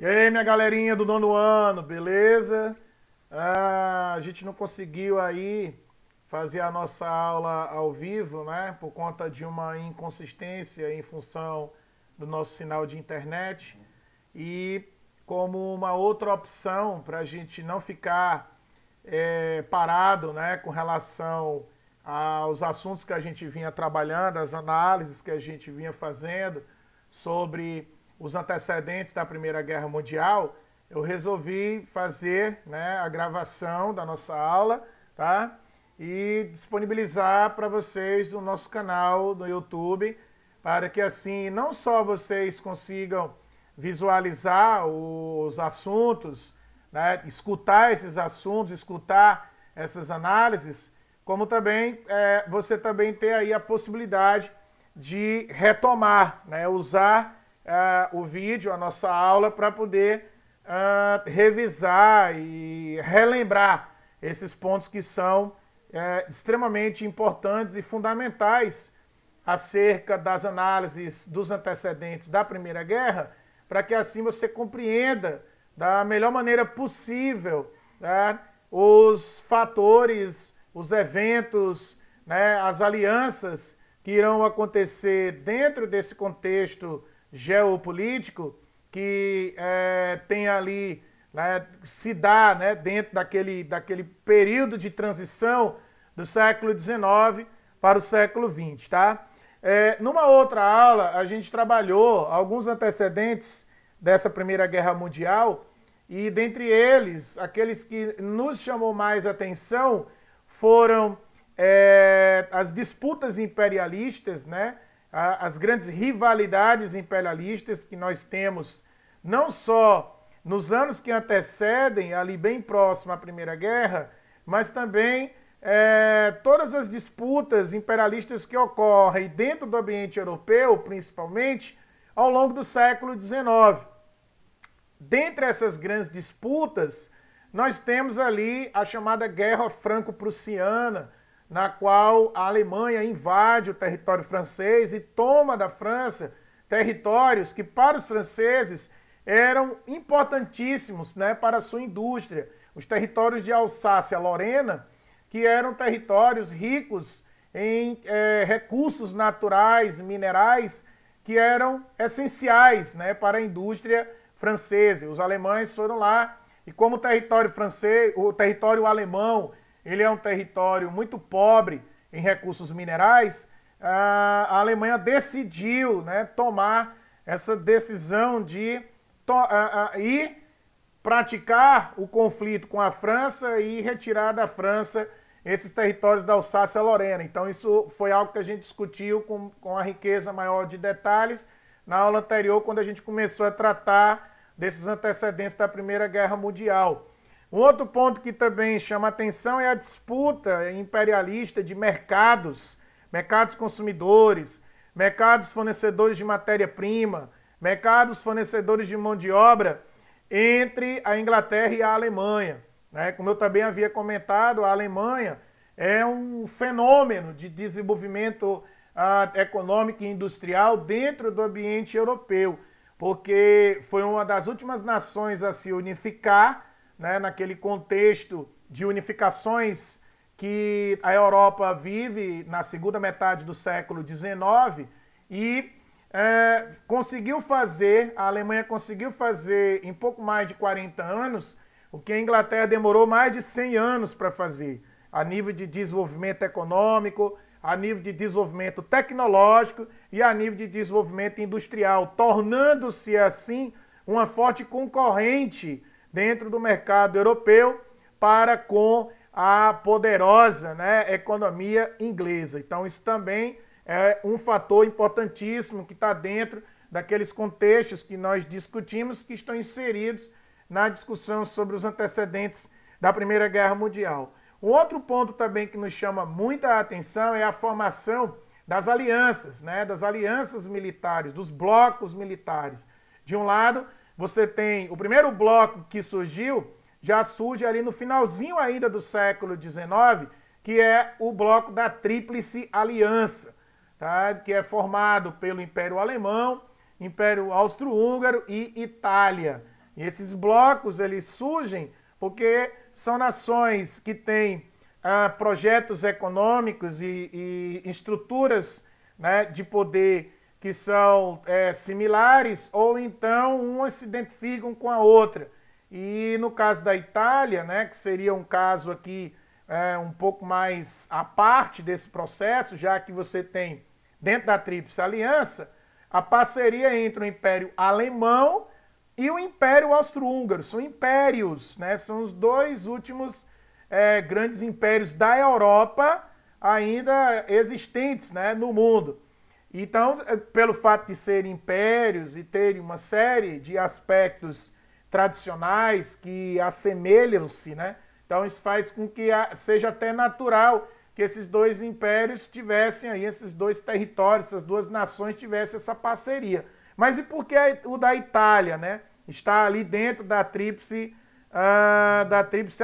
E aí, minha galerinha do nono ano, beleza? A gente não conseguiu aí fazer a nossa aula ao vivo, né? Por conta de uma inconsistência em função do nosso sinal de internet. E como uma outra opção para a gente não ficar parado, né? Com relação aos assuntos que a gente vinha trabalhando, as análises que a gente vinha fazendo sobre os antecedentes da Primeira Guerra Mundial, eu resolvi fazer, né, a gravação da nossa aula, tá? E disponibilizar para vocês no nosso canal do YouTube, para que assim não só vocês consigam visualizar os assuntos, né, escutar esses assuntos, escutar essas análises, como também você também ter aí a possibilidade de retomar, né, usar o vídeo, a nossa aula, para poder revisar e relembrar esses pontos que são extremamente importantes e fundamentais acerca das análises dos antecedentes da Primeira Guerra, para que assim você compreenda da melhor maneira possível, né, os fatores, os eventos, né, as alianças que irão acontecer dentro desse contexto geopolítico que tem ali, né, se dá, né, dentro daquele período de transição do século XIX para o século XX, tá? Numa outra aula, a gente trabalhou alguns antecedentes dessa Primeira Guerra Mundial e, dentre eles, aqueles que nos chamou mais atenção foram as disputas imperialistas, né? As grandes rivalidades imperialistas que nós temos, não só nos anos que antecedem, ali bem próximo à Primeira Guerra, mas também todas as disputas imperialistas que ocorrem dentro do ambiente europeu, principalmente, ao longo do século XIX. Dentre essas grandes disputas, nós temos ali a chamada Guerra Franco-Prussiana, na qual a Alemanha invade o território francês e toma da França territórios que para os franceses eram importantíssimos, né, para a sua indústria. Os territórios de Alsácia-Lorena, que eram territórios ricos em recursos naturais, minerais, que eram essenciais, né, para a indústria francesa. Os alemães foram lá e como o território francês, o território alemão, ele é um território muito pobre em recursos minerais, a Alemanha decidiu, né, tomar essa decisão de ir praticar o conflito com a França e retirar da França esses territórios da Alsácia-Lorena. Então isso foi algo que a gente discutiu com a riqueza maior de detalhes na aula anterior, quando a gente começou a tratar desses antecedentes da Primeira Guerra Mundial. Um outro ponto que também chama atenção é a disputa imperialista de mercados, mercados consumidores, mercados fornecedores de matéria-prima, mercados fornecedores de mão de obra entre a Inglaterra e a Alemanha, né? Como eu também havia comentado, a Alemanha é um fenômeno de desenvolvimento econômico e industrial dentro do ambiente europeu, porque foi uma das últimas nações a se unificar, né, naquele contexto de unificações que a Europa vive na segunda metade do século XIX e a Alemanha conseguiu fazer em pouco mais de 40 anos o que a Inglaterra demorou mais de 100 anos para fazer, a nível de desenvolvimento econômico, a nível de desenvolvimento tecnológico e a nível de desenvolvimento industrial, tornando-se assim uma forte concorrente dentro do mercado europeu para com a poderosa, né, economia inglesa. Então isso também é um fator importantíssimo que está dentro daqueles contextos que nós discutimos, que estão inseridos na discussão sobre os antecedentes da Primeira Guerra Mundial. Um outro ponto também que nos chama muita atenção é a formação das alianças, né, das alianças militares, dos blocos militares. De um lado, você tem o primeiro bloco que surgiu, já surge ali no finalzinho ainda do século XIX, que é o bloco da Tríplice Aliança, tá? Que é formado pelo Império Alemão, Império Austro-Húngaro e Itália. E esses blocos, eles surgem porque são nações que têm projetos econômicos e estruturas, né, de poder que são similares, ou então umas se identificam com a outra. E no caso da Itália, né, que seria um caso aqui um pouco mais à parte desse processo, já que você tem, dentro da Tríplice Aliança, a parceria entre o Império Alemão e o Império Austro-Húngaro. São impérios, né? São os dois últimos grandes impérios da Europa ainda existentes, né, no mundo. Então, pelo fato de serem impérios e terem uma série de aspectos tradicionais que assemelham-se, né? Então isso faz com que seja até natural que esses dois impérios tivessem aí, esses dois territórios, essas duas nações tivessem essa parceria. Mas e por que o da Itália, né? Está ali dentro da Tríplice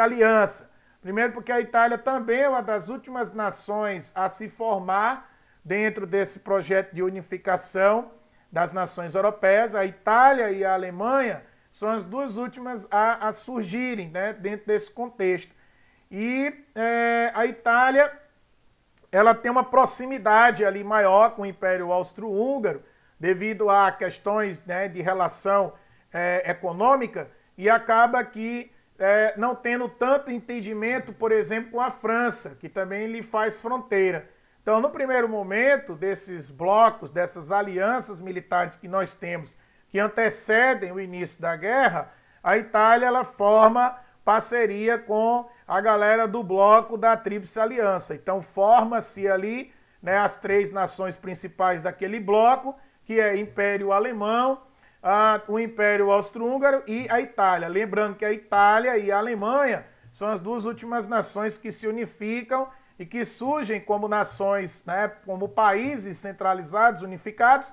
Aliança. Primeiro porque a Itália também é uma das últimas nações a se formar dentro desse projeto de unificação das nações europeias. A Itália e a Alemanha são as duas últimas a surgirem, né, dentro desse contexto. E a Itália, ela tem uma proximidade ali maior com o Império Austro-Húngaro, devido a questões, né, de relação econômica, e acaba que não tendo tanto entendimento, por exemplo, com a França, que também lhe faz fronteira. Então, no primeiro momento desses blocos, dessas alianças militares que nós temos, que antecedem o início da guerra, a Itália ela forma parceria com a galera do bloco da Tríplice Aliança. Então forma-se ali, né, as três nações principais daquele bloco, que é o Império Alemão, o Império Austro-Húngaro e a Itália. Lembrando que a Itália e a Alemanha são as duas últimas nações que se unificam e que surgem como nações, né, como países centralizados, unificados,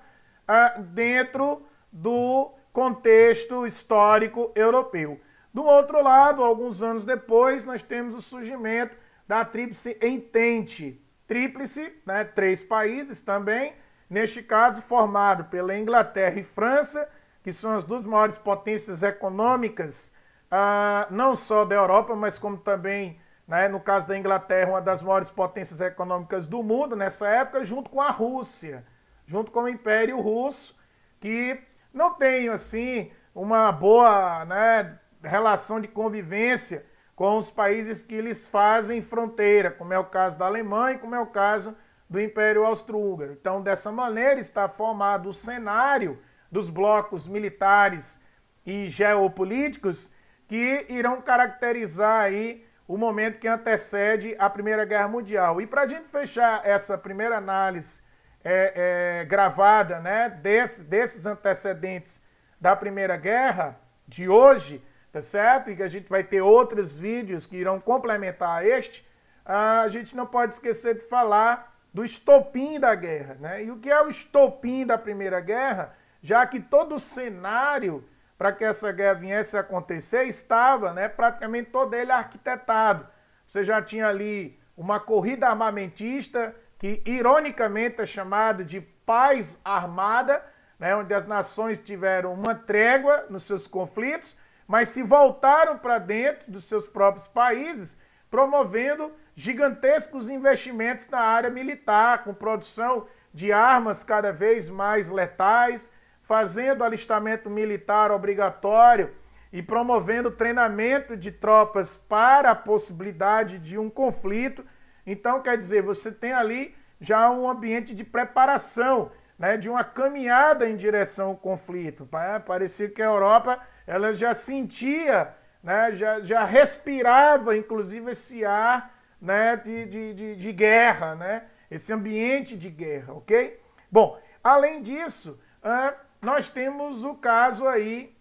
dentro do contexto histórico europeu. Do outro lado, alguns anos depois, nós temos o surgimento da Tríplice Entente. Tríplice, né, 3 países também, neste caso formado pela Inglaterra e França, que são as duas maiores potências econômicas, não só da Europa, mas como também, né, no caso da Inglaterra, uma das maiores potências econômicas do mundo nessa época, junto com a Rússia, junto com o Império Russo, que não tem, assim, uma boa, né, relação de convivência com os países que eles fazem fronteira, como é o caso da Alemanha e como é o caso do Império Austro-Húngaro. Então, dessa maneira, está formado o cenário dos blocos militares e geopolíticos que irão caracterizar aí o momento que antecede a Primeira Guerra Mundial. E para a gente fechar essa primeira análise gravada, né, desses antecedentes da Primeira Guerra de hoje, tá certo? E que a gente vai ter outros vídeos que irão complementar este, a gente não pode esquecer de falar do estopim da guerra, né? E o que é o estopim da Primeira Guerra? Já que todo o cenário para que essa guerra viesse a acontecer estava, né, praticamente todo ele arquitetado. Você já tinha ali uma corrida armamentista, que ironicamente é chamado de paz armada, né, onde as nações tiveram uma trégua nos seus conflitos, mas se voltaram para dentro dos seus próprios países, promovendo gigantescos investimentos na área militar, com produção de armas cada vez mais letais, fazendo alistamento militar obrigatório e promovendo treinamento de tropas para a possibilidade de um conflito. Então, quer dizer, você tem ali já um ambiente de preparação, né, de uma caminhada em direção ao conflito. Parecia que a Europa ela já sentia, né, já respirava, inclusive, esse ar, né, de guerra, né, esse ambiente de guerra, ok? Bom, além disso, nós temos o caso aí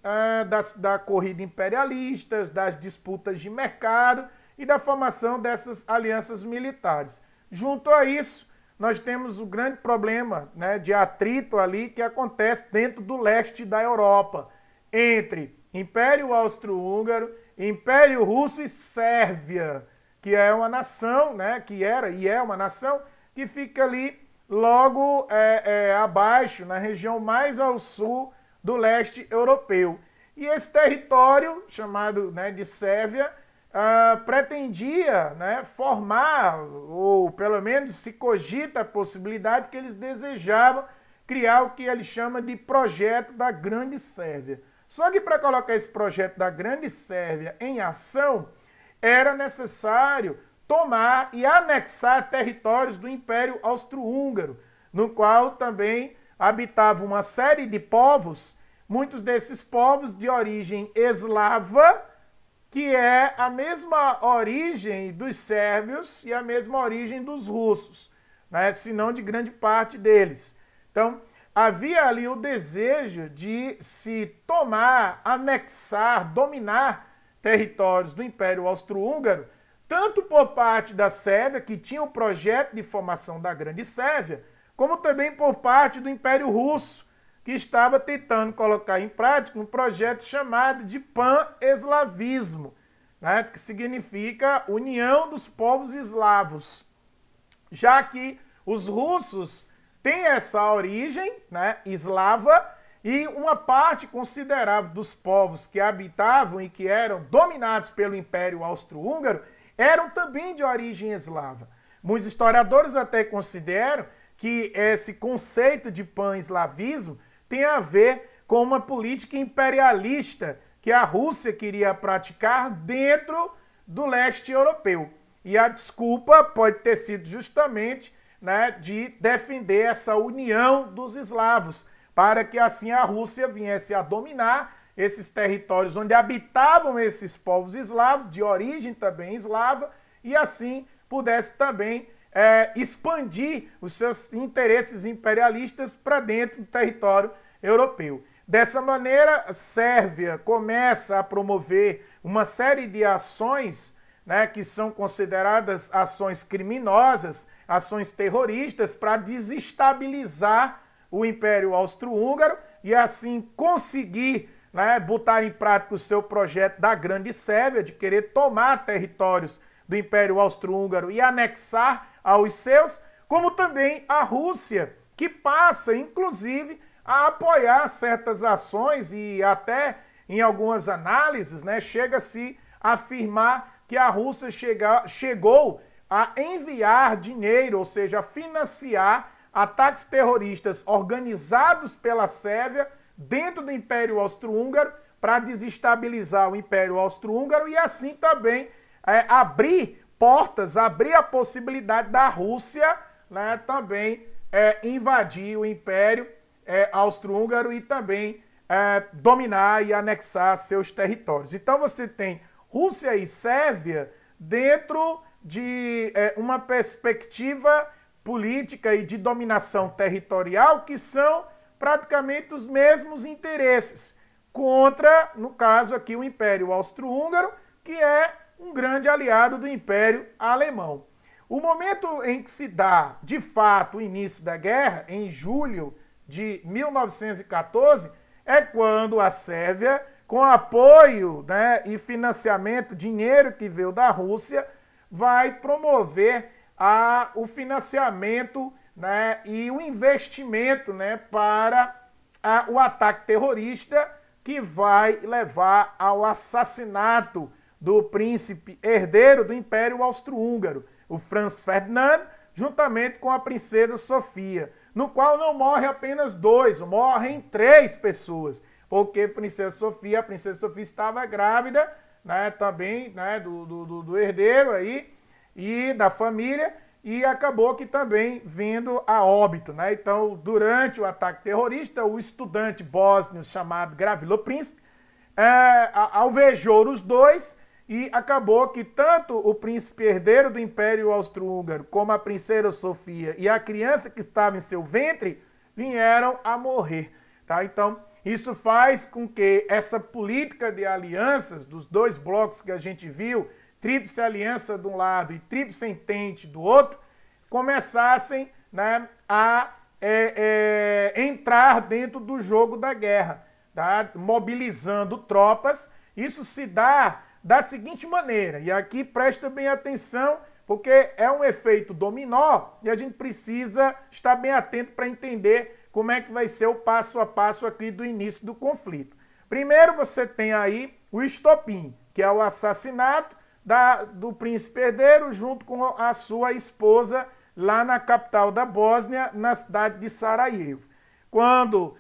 da corrida imperialistas, das disputas de mercado e da formação dessas alianças militares. Junto a isso, nós temos o grande problema, né, de atrito ali que acontece dentro do leste da Europa, entre Império Austro-Húngaro, Império Russo e Sérvia, que é uma nação, né, que era e é uma nação que fica ali logo abaixo, na região mais ao sul do leste europeu. e esse território, chamado, né, de Sérvia, pretendia, né, formar, ou pelo menos se cogita a possibilidade que eles desejavam criar o que ele chama de projeto da Grande Sérvia. Só que para colocar esse projeto da Grande Sérvia em ação, era necessário tomar e anexar territórios do Império Austro-Húngaro, no qual também habitava uma série de povos, muitos desses povos de origem eslava, que é a mesma origem dos sérvios e a mesma origem dos russos, né? Se não de grande parte deles. Então, havia ali o desejo de se tomar, anexar, dominar territórios do Império Austro-Húngaro, tanto por parte da Sérvia, que tinha o projeto de formação da Grande Sérvia, como também por parte do Império Russo, que estava tentando colocar em prática um projeto chamado de pan-eslavismo, né, que significa União dos Povos Eslavos, já que os russos têm essa origem, né, eslava, e uma parte considerável dos povos que habitavam e que eram dominados pelo Império Austro-Húngaro eram também de origem eslava. Muitos historiadores até consideram que esse conceito de pan-eslavismo tem a ver com uma política imperialista que a Rússia queria praticar dentro do leste europeu. E a desculpa pode ter sido justamente, né, de defender essa união dos eslavos, para que assim a Rússia viesse a dominar esses territórios onde habitavam esses povos eslavos, de origem também eslava, e assim pudesse também expandir os seus interesses imperialistas para dentro do território europeu. Dessa maneira, a Sérvia começa a promover uma série de ações, né, que são consideradas ações criminosas, ações terroristas, para desestabilizar o Império Austro-Húngaro e assim conseguir, né, botar em prática o seu projeto da Grande Sérvia, de querer tomar territórios do Império Austro-Húngaro e anexar aos seus, como também a Rússia, que passa, inclusive, a apoiar certas ações e até, em algumas análises, né, chega-se a afirmar que a Rússia chegou a enviar dinheiro, ou seja, a financiar ataques terroristas organizados pela Sérvia dentro do Império Austro-Húngaro para desestabilizar o Império Austro-Húngaro e assim também abrir portas, abrir a possibilidade da Rússia, né, também invadir o Império Austro-Húngaro e também dominar e anexar seus territórios. Então você tem Rússia e Sérvia dentro de uma perspectiva política e de dominação territorial que são praticamente os mesmos interesses contra, no caso aqui, o Império Austro-Húngaro, que é um grande aliado do Império Alemão. O momento em que se dá, de fato, o início da guerra, em julho de 1914, é quando a Sérvia, com apoio, né, e financiamento, dinheiro que veio da Rússia, vai promover o financiamento, né, e o investimento, né, para o ataque terrorista que vai levar ao assassinato do príncipe herdeiro do Império Austro-Húngaro, o Franz Ferdinand, juntamente com a princesa Sofia, no qual não morre apenas 2, morrem 3 pessoas, porque a princesa Sofia estava grávida, né, também, né, do herdeiro aí e da família, e acabou que também vindo a óbito, né? Então, durante o ataque terrorista, o estudante bósnio chamado Gavrilo Princip alvejou os 2 e acabou que tanto o príncipe herdeiro do Império Austro-Húngaro como a princesa Sofia e a criança que estava em seu ventre vieram a morrer, tá? Então, isso faz com que essa política de alianças dos 2 blocos que a gente viu, Tríplice Aliança de um lado e Tríplice Entente do outro, começassem, né, a entrar dentro do jogo da guerra, tá? Mobilizando tropas. Isso se dá da seguinte maneira, e aqui presta bem atenção, porque é um efeito dominó e a gente precisa estar bem atento para entender como é que vai ser o passo a passo aqui do início do conflito. Primeiro você tem aí o estopim, que é o assassinato do príncipe herdeiro junto com a sua esposa lá na capital da Bósnia, na cidade de Sarajevo. Quando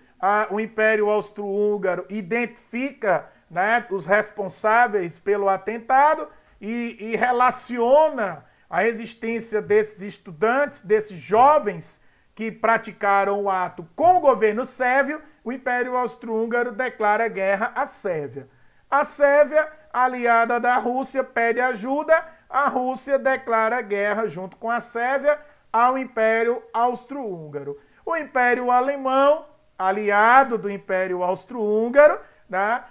o Império Austro-Húngaro identifica, né, os responsáveis pelo atentado e relaciona a existência desses estudantes, desses jovens que praticaram o ato com o governo sérvio, o Império Austro-Húngaro declara guerra à Sérvia. A Sérvia, aliada da Rússia, pede ajuda, a Rússia declara guerra junto com a Sérvia ao Império Austro-Húngaro. O Império Alemão, aliado do Império Austro-Húngaro, né,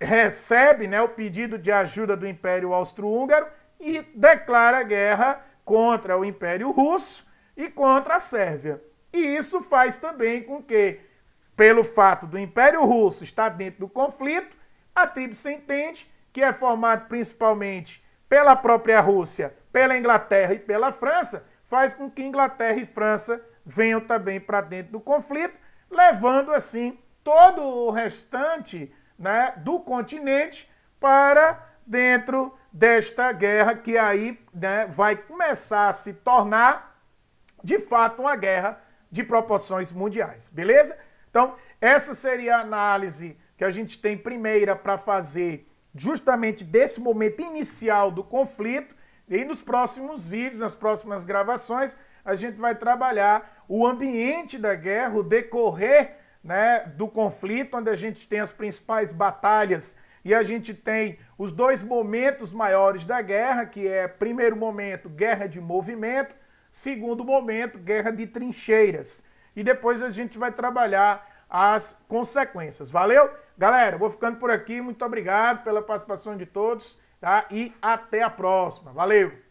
recebe, né, o pedido de ajuda do Império Austro-Húngaro e declara guerra contra o Império Russo e contra a Sérvia. E isso faz também com que, pelo fato do Império Russo estar dentro do conflito, a Tríplice Entente, que é formada principalmente pela própria Rússia, pela Inglaterra e pela França, faz com que Inglaterra e França venham também para dentro do conflito, levando assim todo o restante, né, do continente para dentro desta guerra que aí, né, vai começar a se tornar de fato uma guerra de proporções mundiais, beleza? Então, essa seria a análise que a gente tem primeira para fazer justamente desse momento inicial do conflito, e nos próximos vídeos, nas próximas gravações, a gente vai trabalhar o ambiente da guerra, o decorrer, né, do conflito, onde a gente tem as principais batalhas e a gente tem os dois momentos maiores da guerra, que é, primeiro momento, guerra de movimento, segundo momento, guerra de trincheiras. E depois a gente vai trabalhar as consequências. Valeu? Galera, vou ficando por aqui. Muito obrigado pela participação de todos, tá? E até a próxima. Valeu!